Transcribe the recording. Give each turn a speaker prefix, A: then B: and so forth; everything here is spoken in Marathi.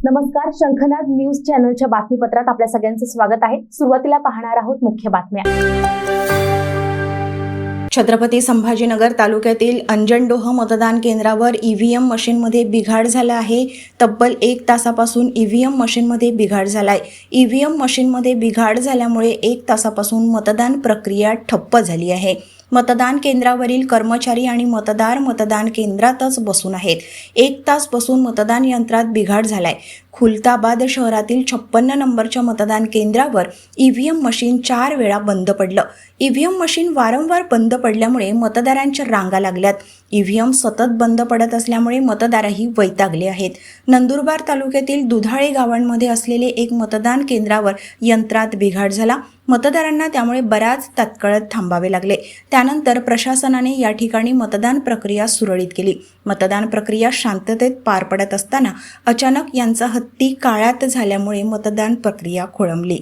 A: नमस्कार, शंखनाद न्यूज चॅनलच्या बातमीपत्रात आपल्या सगळ्यांचं स्वागत आहे। सुरुवातीला पाहणार आहोत मुख्य बातम्या।
B: छत्रपती संभाजीनगर तालुक्यातील अंजनडोह मतदान केंद्रावर ईव्हीएम मशीनमध्ये बिघाड झाला आहे। तब्बल 1 तासापासून ईव्हीएम मशीनमध्ये बिघाड झालाय। ईव्हीएम मशीनमध्ये बिघाड झाल्यामुळे 1 तासापासून मतदान प्रक्रिया ठप्प झाली आहे। मतदान केंद्रावरील कर्मचारी आणि मतदार मतदान केंद्रातच बसून आहेत। 1 तास बसून मतदान यंत्रात बिघाड झालाय। खुलताबाद शहरातील 56 नंबरच्या मतदान केंद्रावर ईव्हीएम मशीन 4 वेळा बंद पडलं। ईव्हीएम मशीन वारंवार बंद पडल्यामुळे मतदारांच्या रांगा लागल्यात। ईव्हीएम सतत बंद पडत असल्यामुळे मतदारही वैतागले आहेत। नंदुरबार तालुक्यातील दुधाळे गावांमध्ये असलेले एक मतदान केंद्रावर यंत्रात बिघाड झाला। मतदारांना त्यामुळे बराच तात्काळ थांबावे लागले। त्यानंतर प्रशासनाने या ठिकाणी मतदान प्रक्रिया सुरळीत केली। मतदान प्रक्रिया शांततेत पार पडत असताना अचानक यांचा हत्ती काळात झाल्यामुळे मतदान प्रक्रिया खोळंबली।